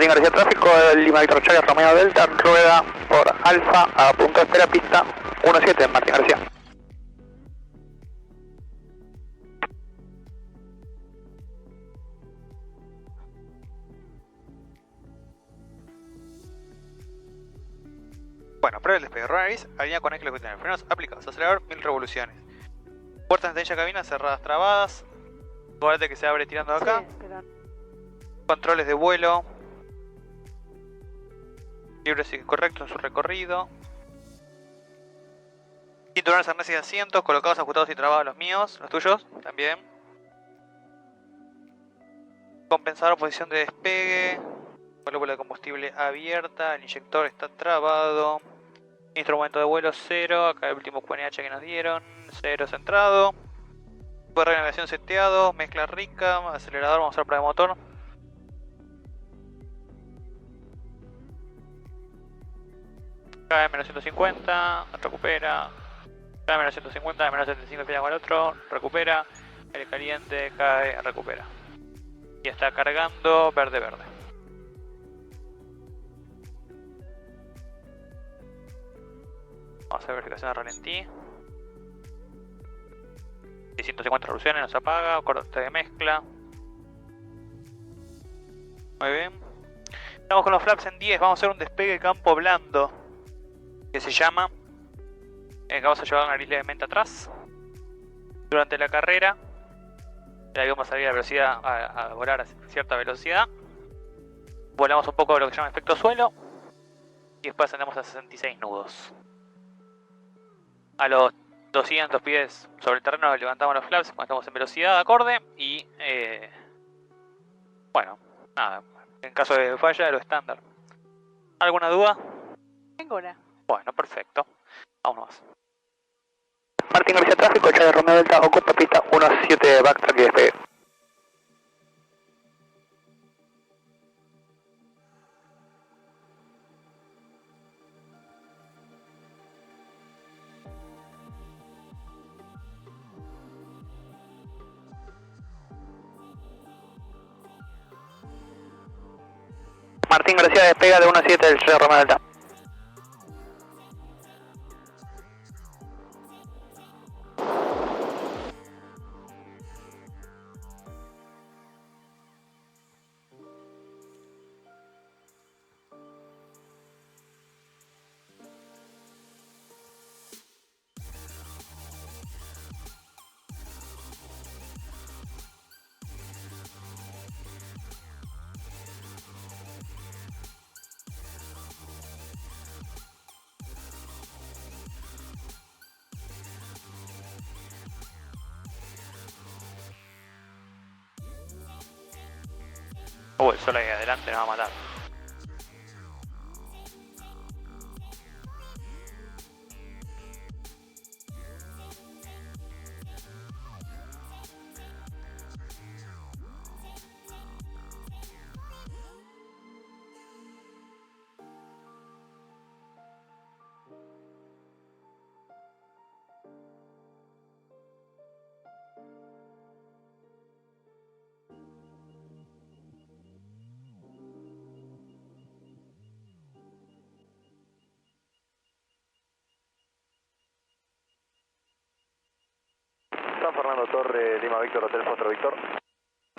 Martín García Tráfico, Lima Víctor Charlie Romeo Delta, rueda por Alfa a punto de espera, pista 17, Martín García. Bueno, prueba el despegue. Runner alinea con eje longitudinal. Frenos aplicados. Acelerador 1000 revoluciones. Puertas de ventanilla cabina cerradas trabadas. Guardate que se abre tirando de acá. Sí, Controles de vuelo. Libre sigue correcto en su recorrido. Cinturones, arneses y asientos colocados, ajustados y trabados los míos. Los tuyos también. Compensador, posición de despegue. Válvula de combustible abierta. El inyector está trabado. Instrumento de vuelo 0. Acá el último QNH que nos dieron. 0 centrado. Tipo de navegación seteado. Mezcla rica. Acelerador, vamos a usar prueba de motor. Cae menos 150. Recupera. Cae menos 150. Menos 75 empieza con el otro. Recupera. El caliente cae. Recupera. Y está cargando verde verde. Vamos a hacer verificación de ralentí. 650 revoluciones, nos apaga, corte de mezcla. Muy bien. Estamos con los flaps en 10, vamos a hacer un despegue campo blando. Que se llama. Que vamos a llevar una nariz levemente atrás. Durante la carrera. El avión va a salir a velocidad, a volar a cierta velocidad. Volamos un poco de lo que se llama efecto suelo. Y después ascendemos a 66 nudos. A los 200 pies sobre el terreno levantamos los flaps cuando estamos en velocidad acorde y bueno, nada, en caso de falla lo estándar. ¿Alguna duda? Ninguna. Bueno, perfecto. Vámonos. Martín García Tráfico, Charlie Romeo Delta, ocupa pista 17, backtrack y despegue. Martín García despega de 17 del Charlie Romeo Delta. El sol ahí adelante nos va a matar. San Fernando Torre, Lima Víctor, Hotel Fostro Víctor.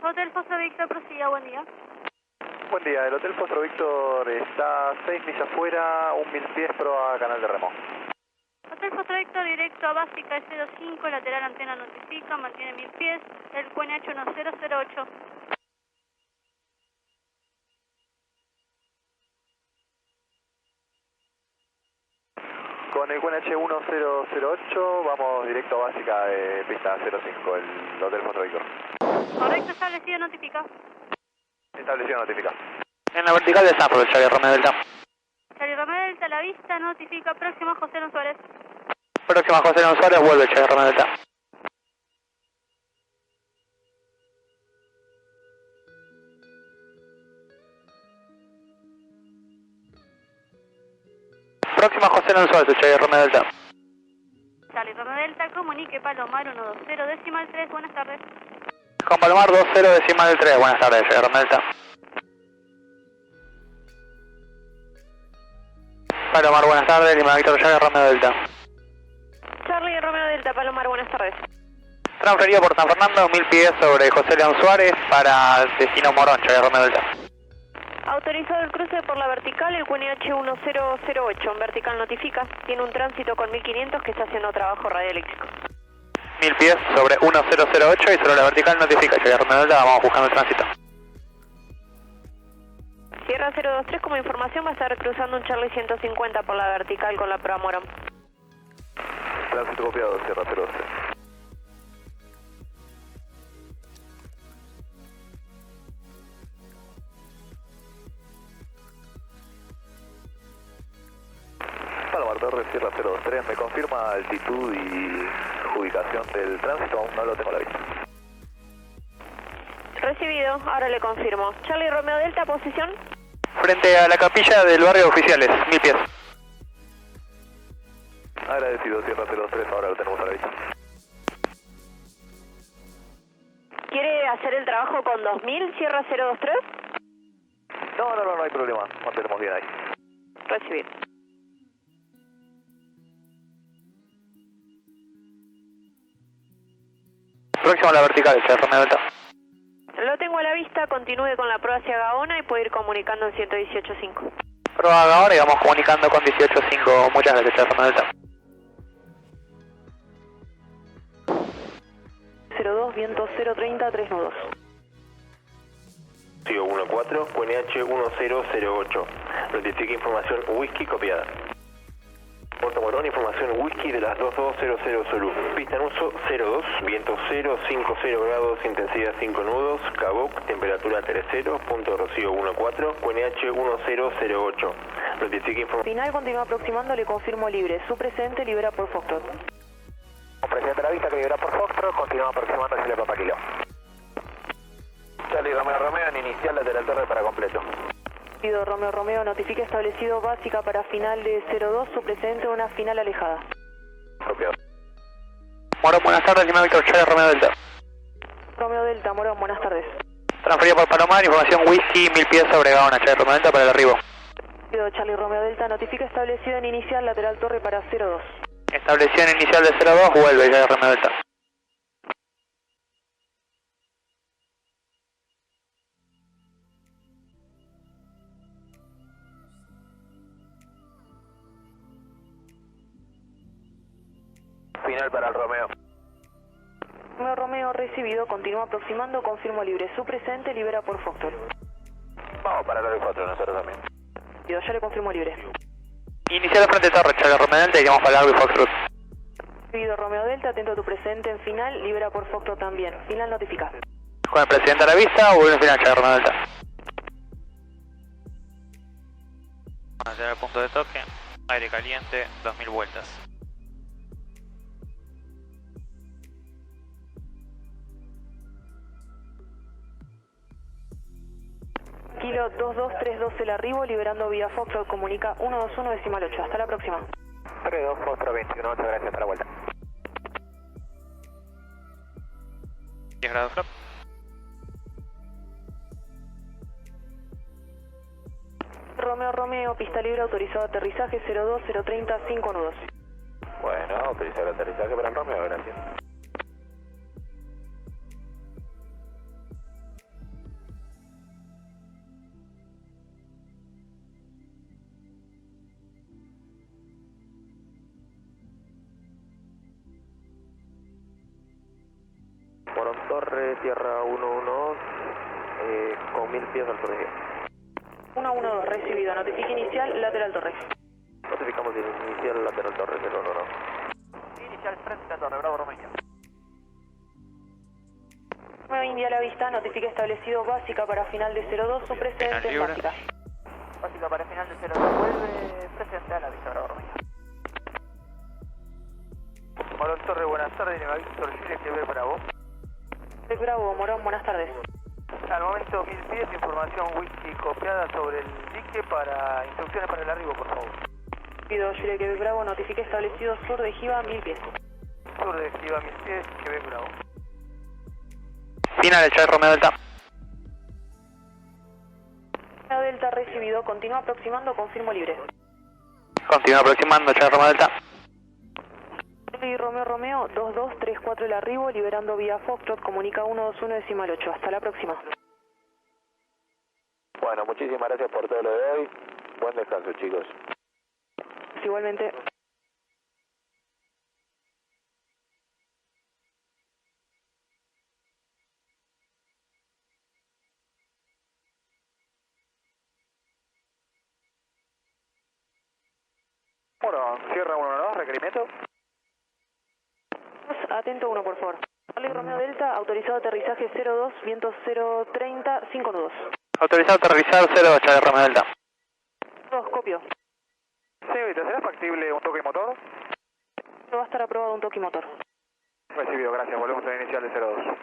Hotel Fostro Víctor, prosiga, buen día. Buen día, el Hotel Fostro Víctor está 6 millas afuera, 1000 pies proa canal de remo. Hotel Fostro Víctor, directo a básica S25, lateral antena notifica, mantiene 1000 pies, el QNH 1008. Con el QNH 1008 vamos directo a básica de pista 05, el Hotel Fostro Víctor. Correcto, establecido, notifica. Establecido, notifica. En la vertical de Sanford, Charlie Romeo Delta. Charlie Romeo Delta, a la vista, notifica, próximo José León Suárez. Próxima José León Suárez, vuelve Charlie Romeo Delta. Próxima José León Suárez, Charlie Romeo Delta. Charlie Romeo Delta, comunique Palomar 120 decimal 3, buenas tardes. Con Palomar 20 decimal 3, buenas tardes, Charlie Romeo Delta. Palomar, buenas tardes, Lima Víctor Charlie Romeo Delta. Charlie Romeo Delta, Palomar, buenas tardes. Transferido por San Fernando, 1000 pies sobre José León Suárez para destino Morón, Charlie Romeo Delta. Autorizado el cruce por la vertical, el QNH 1008, en vertical notifica, tiene un tránsito con 1500 que está haciendo trabajo radioeléctrico. 1000 pies sobre 1008 y sobre la vertical notifica, Charlie Romeo Delta, vamos buscando el tránsito. Sierra 023, como información va a estar cruzando un Charlie 150 por la vertical con la prueba Morón. Tránsito copiado, Sierra 03. Palomar Torres, Sierra 03, ¿me confirma altitud y ubicación del tránsito? Aún no lo tengo a la vista. Recibido, ahora le confirmo. Charlie Romeo Delta, posición. Frente a la capilla del barrio de Oficiales, 1000 pies. Agradecido, Sierra 03, ahora lo tenemos a la vista. ¿Quiere hacer el trabajo con 2000, Sierra 023? No hay problema, mantenemos bien ahí. Recibido. Próximo a la vertical, Charlie Romeo Delta. Lo tengo a la vista, continúe con la prueba hacia Gaona y puede ir comunicando en 118.5. Prueba ahora y vamos comunicando con 18.5. Muchas gracias, Charlie Romeo Delta. 02, viento 030, 3 nudos. 14, QNH 1008. Notifica información whisky copiada. Puerto Morón, información whisky de las 2200 Zulu. Pista en uso 02, viento 050 grados, intensidad 5 nudos, Cabuc, temperatura 30, punto de rocío 14, QNH 1008. Notifica información. Final continúa aproximando, le confirmo libre. Su presente libera por Foxtrot. Presidente de la vista que libera por Foxtrot, continúa aproximando hacia el Papa Kilo. Charlie Romeo en inicial lateral torre para completo. Pido Romeo, notifica establecido básica para final de 02, su presente una final alejada. Copiado. Morón, buenas tardes, Lima Víctor Charlie Romeo Delta. Romeo Delta, Morón, buenas tardes. Transferido por Palomar, información whisky, 1000 pies sobre Gaona, Charlie Romeo Delta para el arribo. Pido Charlie Romeo Delta, notifica establecido en inicial lateral torre para 02. Establección inicial de 02, vuelve Charlie Romeo Delta. Final para el Romeo. Romeo recibido, continúa aproximando, confirmo libre. Su presente libera por Foxtrot. Vamos para el 4 nosotros también. Pido, ya le confirmo libre. Inicial de frente torre, Charlie Romeo Delta y vamos para el largo y Foxtrot. Pido Romeo Delta, atento a tu presente en final, libera por Foxtrot también. Final notifica. Con el presidente a la vista, vuelve al final, Charlie Romeo Delta. Vamos a hacer el punto de toque. Aire caliente, 2000 vueltas. Kilo 2232 el arribo, liberando vía Foxtrot, comunica 121,8. Hasta la próxima. 32, Foxtrot 21, muchas gracias, hasta la vuelta. 10 grados flap. Romeo, pista libre, autorizado aterrizaje 02, 030, 5 nudos. Bueno, autorizar el aterrizaje para el Romeo, gracias. Morón Torre, Tierra 112, con 1000 pies al torre. 112, recibido. Notifica inicial, lateral torre. Notificamos el inicial lateral torre 012. Inicial frente a torre, Bravo Romeo. Romeo India a la vista, notifica establecido básica para final de 02, su presente en básica. Básica para final de 02, vuelve presente a la vista, Bravo Romeo. Morón Torre, buenas tardes, Lima Víctor Chile, que ve Bravo. Bravo, Morón, buenas tardes. Al momento 1000 pies, información whisky copiada sobre el dique para instrucciones para el arribo, por favor. Pido Chile Quebec Bravo, notifica establecido sur de Jiva 1000 pies. Sur de Jiva 1000 pies, Quebec Bravo. Final del Charlie Romeo Delta. Delta recibido, continúa aproximando, confirmo libre. Continúa aproximando, Charlie Romeo Delta. Charlie Romeo Romeo, 2234 el arribo, liberando vía Foxtrot, comunica 121.8. Hasta la próxima. Bueno, muchísimas gracias por todo lo de hoy. Buen descanso, chicos. Igualmente. Bueno, cierra 1-2, requerimiento. Atento 1, por favor. Charlie Romeo Delta, autorizado aterrizaje 02, viento 030, 5 nudos. Autorizado a aterrizar 0, Charlie Romeo Delta. 2, copio. Señorita, ¿será factible un toque motor? Va a estar aprobado un toque motor. Recibido, gracias. Volvemos a la inicial de 02.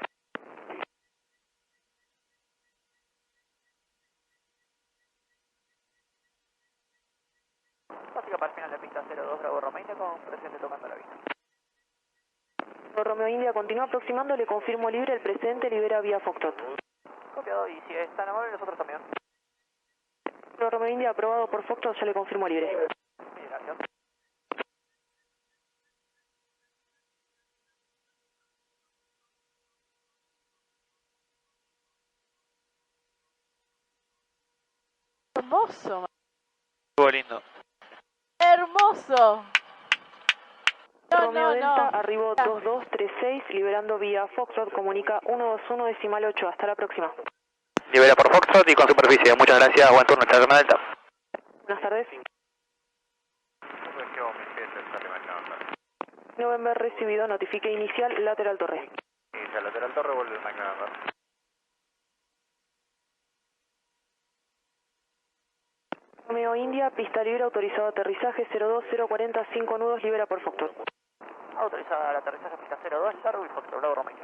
Básica para el final de pista 02, Bravo Romeo, con presente tocando la vista. Romeo India continúa aproximando, le confirmo libre, el presente libera vía Foxtrot. Copiado, y si es tan amable, nosotros también. Romeo India aprobado por Foxtrot, ya le confirmo libre. Sí, gracias. Hermoso, Estuvo lindo. hermoso. No, Romeo no, Delta, no. arribo 2236, liberando vía Foxtrot, comunica 121.8. Hasta la próxima. Libera por Foxtrot y con superficie. Muchas gracias. Buen turno, Charlie Romeo Delta. Buenas tardes. November recibido, notifique inicial, lateral torre. Inicial lateral torre, vuelve el McNamara. Romeo India, pista libre, autorizado aterrizaje 02040, 5 nudos, libera por Foxtrot. Autorizada al aterrizaje pista 02, largo y Foxtrot, Bravo Romeo.